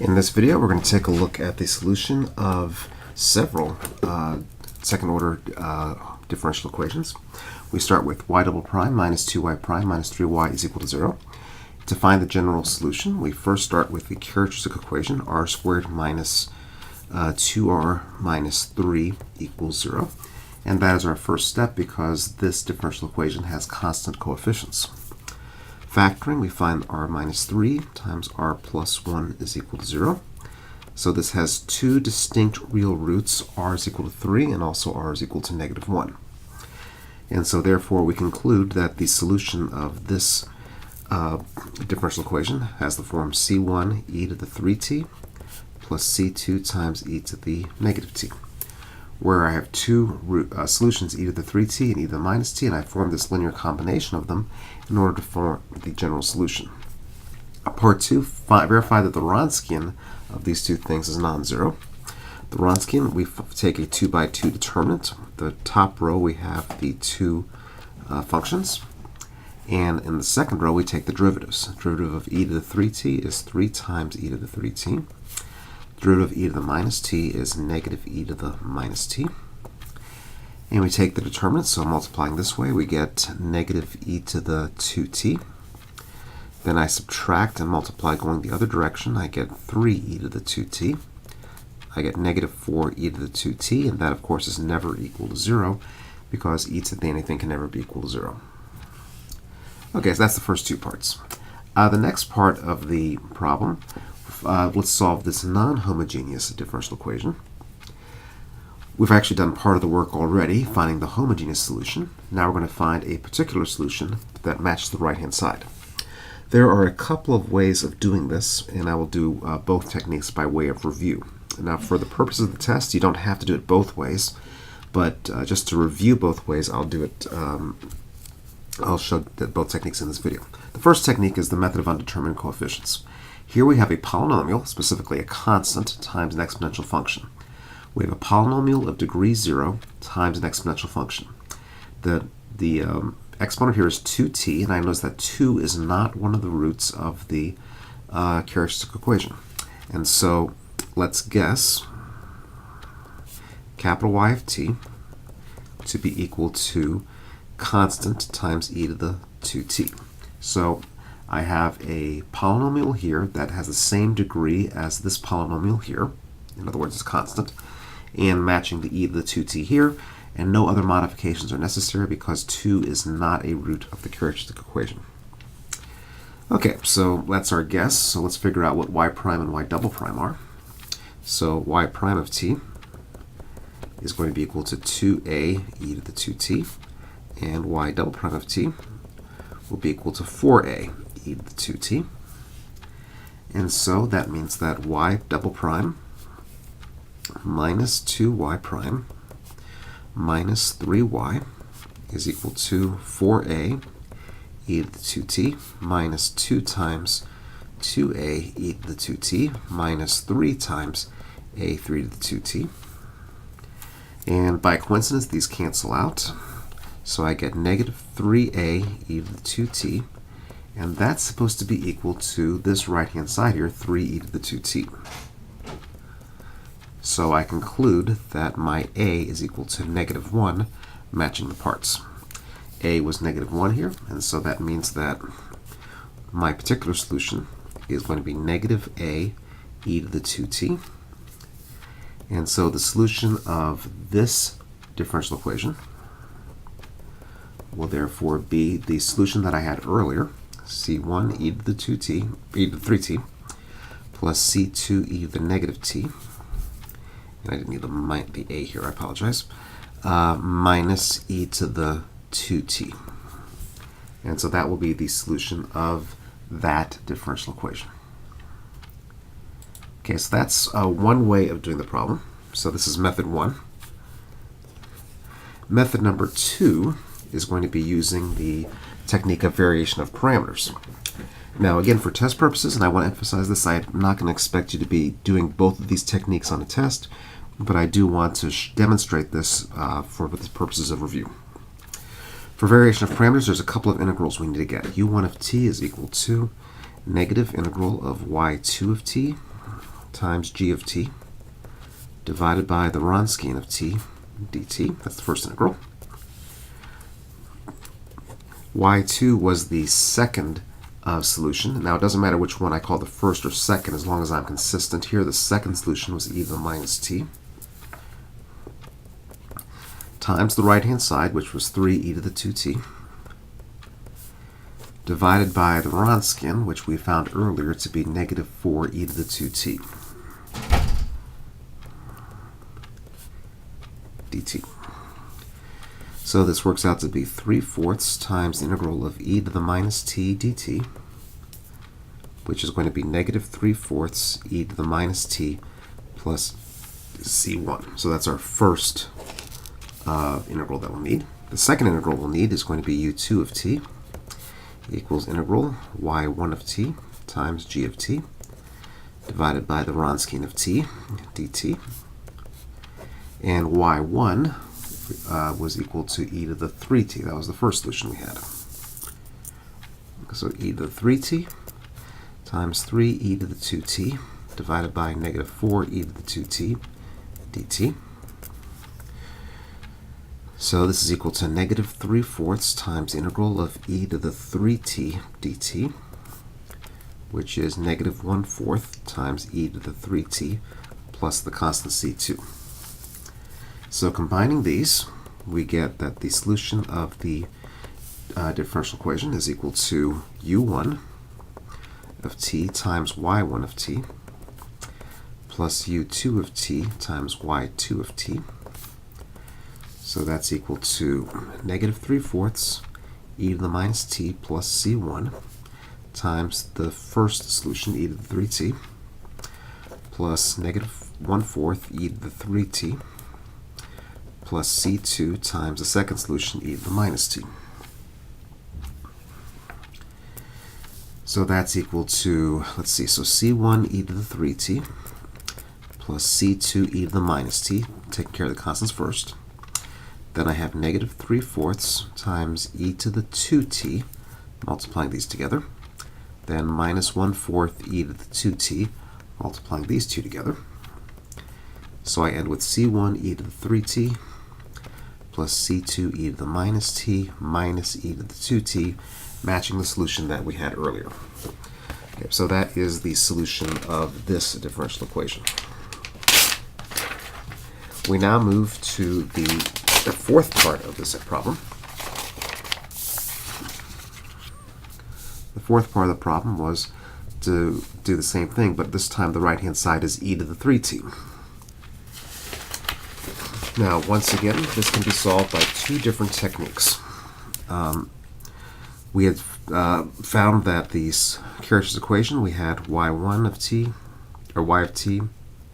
In this video, we're going to take a look at the solution of several second-order differential equations. We start with y double prime minus 2y prime minus 3y is equal to 0. To find the general solution, we first start with the characteristic equation r squared minus 2r minus 3 equals 0. And that is our first step because this differential equation has constant coefficients. Factoring, we find r minus 3 times r plus 1 is equal to 0. So this has two distinct real roots, r is equal to 3 and also r is equal to negative 1. And so therefore we conclude that the solution of this differential equation has the form c1 e to the 3t plus c2 times e to the negative t, where I have two solutions, e to the 3t and e to the minus t, and I form this linear combination of them in order to form the general solution. Part 2, verify that the Wronskian of these two things is non-zero. The Wronskian, we take a 2 by 2 determinant. The top row we have the two functions, and in the second row we take the derivatives. The derivative of e to the 3t is 3 times e to the 3t. Derivative of e to the minus t is negative e to the minus t. And we take the determinant, so multiplying this way, we get negative e to the 2t. Then I subtract and multiply going the other direction. I get 3e to the 2t. I get negative 4e to the 2t, and that, of course, is never equal to 0 because e to the anything can never be equal to 0. Okay, so that's the first two parts. The next part of the problem, let's solve this non-homogeneous differential equation. We've actually done part of the work already, finding the homogeneous solution. Now we're going to find a particular solution that matches the right-hand side. There are a couple of ways of doing this, and I will do both techniques by way of review. Now, for the purposes of the test, you don't have to do it both ways, but just to review both ways, I'll do it. I'll show both techniques in this video. The first technique is the method of undetermined coefficients. Here we have a polynomial, specifically a constant, times an exponential function. We have a polynomial of degree 0 times an exponential function. The exponent here is 2t, and I notice that 2 is not one of the roots of the characteristic equation. And so let's guess capital Y of t to be equal to constant times e to the 2t. So I have a polynomial here that has the same degree as this polynomial here. In other words, it's constant. And matching the e to the 2t here. And no other modifications are necessary because 2 is not a root of the characteristic equation. Okay, so that's our guess. So let's figure out what y prime and y double prime are. So y prime of t is going to be equal to 2a e to the 2t. And y double prime of t will be equal to 4a e to the 2t. And so that means that y double prime minus 2y prime minus 3y is equal to 4a e to the 2t minus 2 times 2a e to the 2t minus 3 times a 3 to the 2t. And by coincidence, these cancel out. So I get negative 3a e to the 2t, and that's supposed to be equal to this right-hand side here, 3e to the 2t. So I conclude that my a is equal to negative 1, matching the parts. A was negative 1 here, and so that means that my particular solution is going to be negative a e to the 2t. And so the solution of this differential equation will therefore be the solution that I had earlier, c1 e to the 2t, e to the 3t, plus c2 e to the negative t. And I didn't need the a here, I apologize, minus e to the 2t. And so that will be the solution of that differential equation. Okay, so that's one way of doing the problem. So this is method 1. Method number 2 is going to be using the technique of variation of parameters. Now again, for test purposes, and I want to emphasize this, I'm not going to expect you to be doing both of these techniques on a test, but I do want to demonstrate this for the purposes of review. For variation of parameters, there's a couple of integrals we need to get. u1 of t is equal to negative integral of y2 of t times g of t divided by the Wronskian of t dt. That's the first integral. y2 was the second solution. Now, it doesn't matter which one I call the first or second as long as I'm consistent. Here, the second solution was e to the minus t times the right-hand side, which was 3e to the 2t, divided by the Wronskian, which we found earlier to be negative 4e to the 2t dt. So this works out to be 3/4 times the integral of e to the minus t dt, which is going to be negative 3/4 e to the minus t plus c1. So that's our first integral that we'll need. The second integral we'll need is going to be u2 of t equals integral y1 of t times g of t divided by the Wronskian of t dt. And y1 was equal to e to the 3t. That was the first solution we had. So e to the 3t times 3e to the 2t divided by negative 4e to the 2t dt. So this is equal to negative 3/4 times the integral of e to the 3t dt, which is negative 1/4 times e to the 3t plus the constant c2. So combining these, we get that the solution of the differential equation is equal to u1 of t times y1 of t plus u2 of t times y2 of t. So that's equal to negative 3/4 e to the minus t plus c1 times the first solution, e to the 3t, plus negative 1/4 e to the 3t plus c2 times the second solution, e to the minus t. So that's equal to, let's see, so c1 e to the 3t plus c2 e to the minus t, taking care of the constants first. Then I have negative 3/4 times e to the 2t, multiplying these together. Then minus 1/4 e to the 2t, multiplying these two together. So I end with c1 e to the 3t plus c2 e to the minus t minus e to the 2t, matching the solution that we had earlier. Okay, so that is the solution of this differential equation. We now move to the fourth part of this problem. The fourth part of the problem was to do the same thing, but this time the right-hand side is e to the 3t. Now, once again, this can be solved by two different techniques. We had found that the characteristic equation, we had y1 of t, or y of t,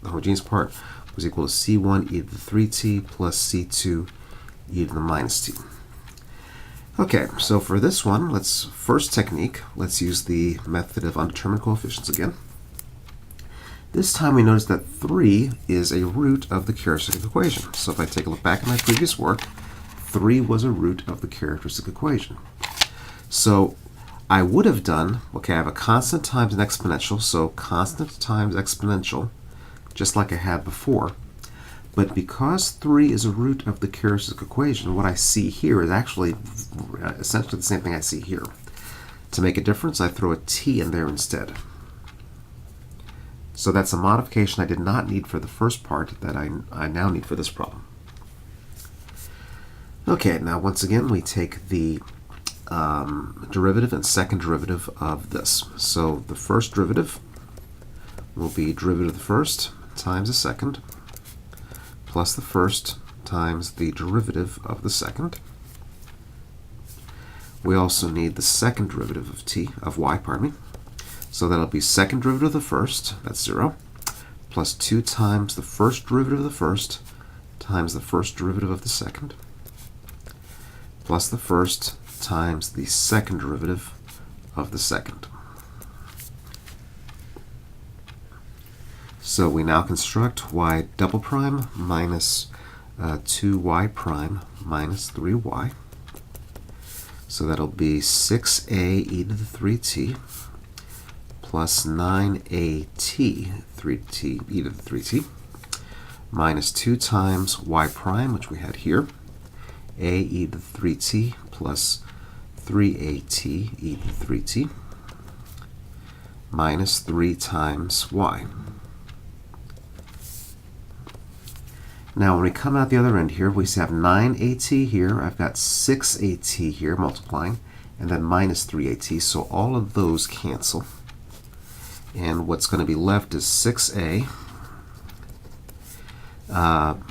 the homogeneous part, was equal to c1 e to the 3t plus c2 e to the minus t. Okay, so for this one, first technique, let's use the method of undetermined coefficients again. This time we notice that 3 is a root of the characteristic equation. So if I take a look back at my previous work, 3 was a root of the characteristic equation. So I would have done, okay, I have a constant times an exponential, so constant times exponential, just like I had before. But because 3 is a root of the characteristic equation, what I see here is actually essentially the same thing I see here. To make a difference, I throw a t in there instead. So that's a modification I did not need for the first part that I now need for this problem. Okay, now once again, we take the derivative and second derivative of this. So the first derivative will be derivative of the first times the second plus the first times the derivative of the second. We also need the second derivative of y, So that'll be second derivative of the first, that's 0, plus 2 times the first derivative of the first times the first derivative of the second, plus the first times the second derivative of the second. So we now construct y double prime minus 2y prime minus 3y. So that'll be 6a e to the 3t plus 9at 3t e to the 3t minus 2 times y prime, which we had here, a e to the 3t plus 3at e to the 3t minus 3 times y. Now when we come out the other end here, we have 9at here, I've got 6at here multiplying, and then minus 3at, so all of those cancel. And what's going to be left is 6a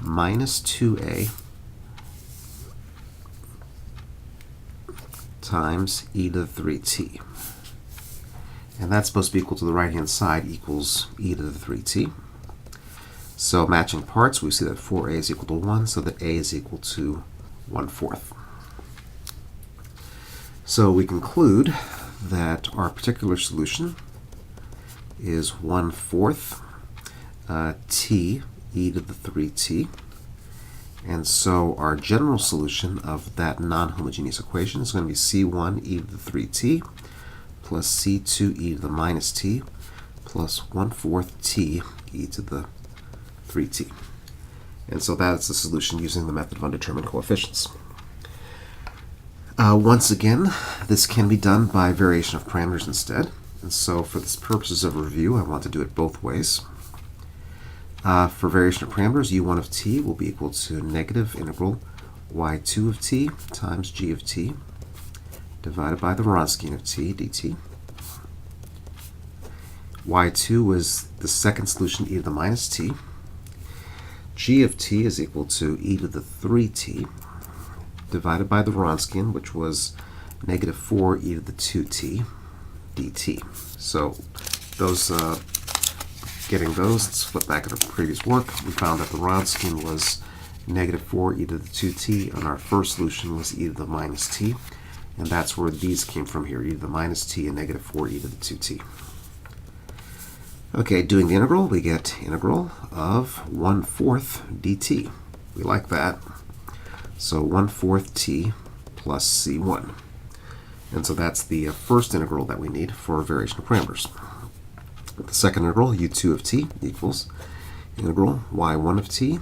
minus 2a times e to the 3t. And that's supposed to be equal to the right-hand side equals e to the 3t. So matching parts, we see that 4a is equal to 1, so that a is equal to 1/4. So we conclude that our particular solution is 1/4 t e to the 3t. And so our general solution of that non-homogeneous equation is going to be c1 e to the 3t plus c2 e to the minus t plus 1/4 t e to the 3t. And so that's the solution using the method of undetermined coefficients. Once again, this can be done by variation of parameters instead. And so for the purposes of review, I want to do it both ways. For variation of parameters, u1 of t will be equal to negative integral y2 of t times g of t divided by the Wronskian of t dt. y2 was the second solution, e to the minus t. G of t is equal to e to the 3t divided by the Wronskian, which was negative 4 e to the 2t dt. So those, getting those, let's flip back to the previous work. We found that the Wronskian was negative 4 e to the 2t, and our first solution was e to the minus t. And that's where these came from here, e to the minus t and negative 4 e to the 2t. Okay, doing the integral, we get integral of 1/4 dt. We like that. So 1/4 t plus c1. And so that's the first integral that we need for variation of parameters. The second integral, u2 of t, equals integral y1 of t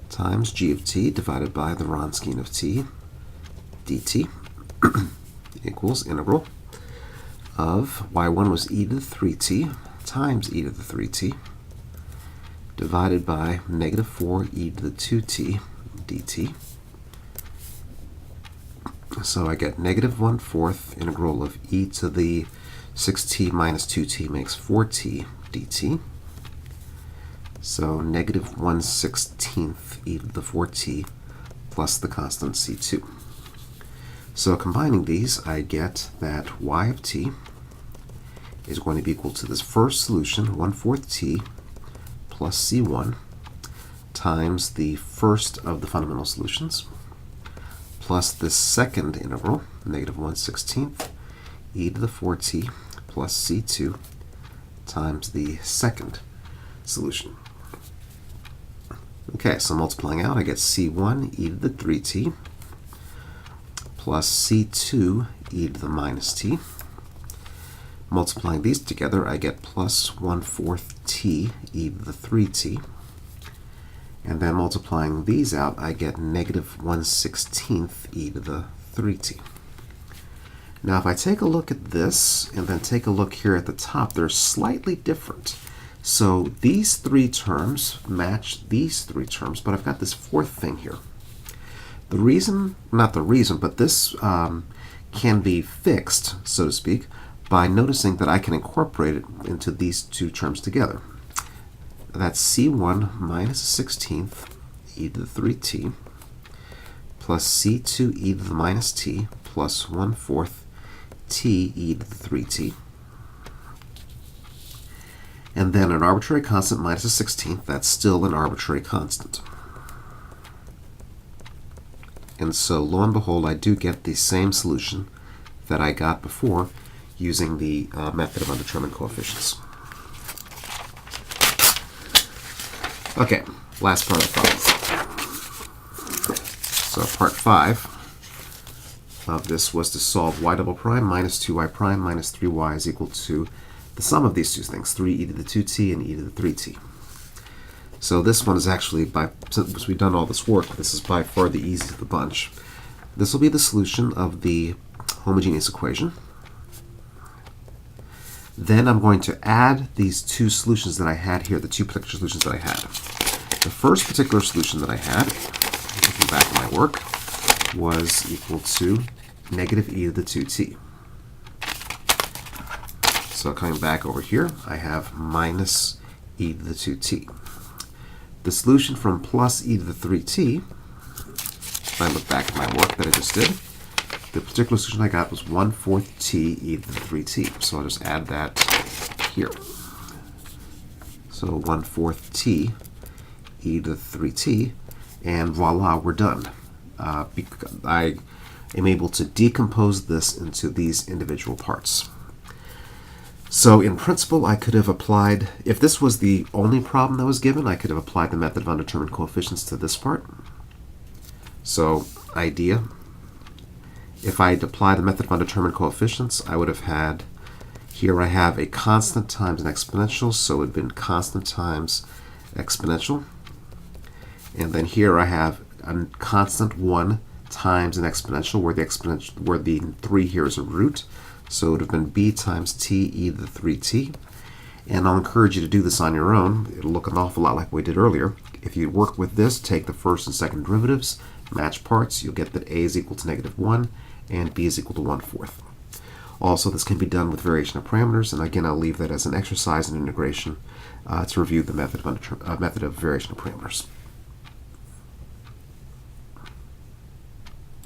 times g of t divided by the Wronskian of t dt equals integral of y1 was e to the 3t times e to the 3t divided by negative 4 e to the 2t dt. So I get negative 1/4 integral of e to the 6t minus 2t makes 4t dt. So negative 1/16 e to the 4t plus the constant c2. So combining these, I get that y of t is going to be equal to this first solution, 1/4 t plus c1 times the first of the fundamental solutions plus the second integral, negative 1/16 e to the 4t plus c2 times the second solution. Okay, so multiplying out, I get c1 e to the 3t plus c2 e to the minus t. Multiplying these together, I get plus 1/4 t e to the 3t. And then multiplying these out, I get negative 1/16 e to the 3t. Now if I take a look at this and then take a look here at the top, they're slightly different. So these three terms match these three terms, but I've got this fourth thing here. The reason, not the reason, but this can be fixed, so to speak, by noticing that I can incorporate it into these two terms together. That's c1 minus 1/16 e to the 3t plus c2 e to the minus t plus 1/4 t e to the 3t. And then an arbitrary constant minus 1/16, that's still an arbitrary constant. And so lo and behold, I do get the same solution that I got before using the method of undetermined coefficients. Okay, last part of the problem. So part 5 of this was to solve y double prime minus 2y prime minus 3y is equal to the sum of these two things, 3e to the 2t and e to the 3t. So this one is actually, since we've done all this work, this is by far the easiest of the bunch. This will be the solution of the homogeneous equation. Then I'm going to add these two solutions that I had here, the two particular solutions that I had. The first particular solution that I had, looking back at my work, was equal to negative e to the 2t. So coming back over here, I have minus e to the 2t. The solution from plus e to the 3t, if I look back at my work that I just did, the particular solution I got was 1/4 t e to the 3t. So I'll just add that here. So 1/4 t e to the 3t, and voila, we're done. I am able to decompose this into these individual parts. So in principle, I could have applied, if this was the only problem that was given, I could have applied the method of undetermined coefficients to this part. So idea, if I apply the method of undetermined coefficients, I would have had, here I have a constant times an exponential, so it would have been constant times exponential. And then here I have a constant 1 times an exponential, where the 3 here is a root. So it would have been b times t e to the 3t. And I'll encourage you to do this on your own. It'll look an awful lot like we did earlier. If you work with this, take the first and second derivatives, match parts, you'll get that a is equal to -1 and b is equal to 1/4. Also, this can be done with variation of parameters, and again, I'll leave that as an exercise in integration to review the method of variation of parameters.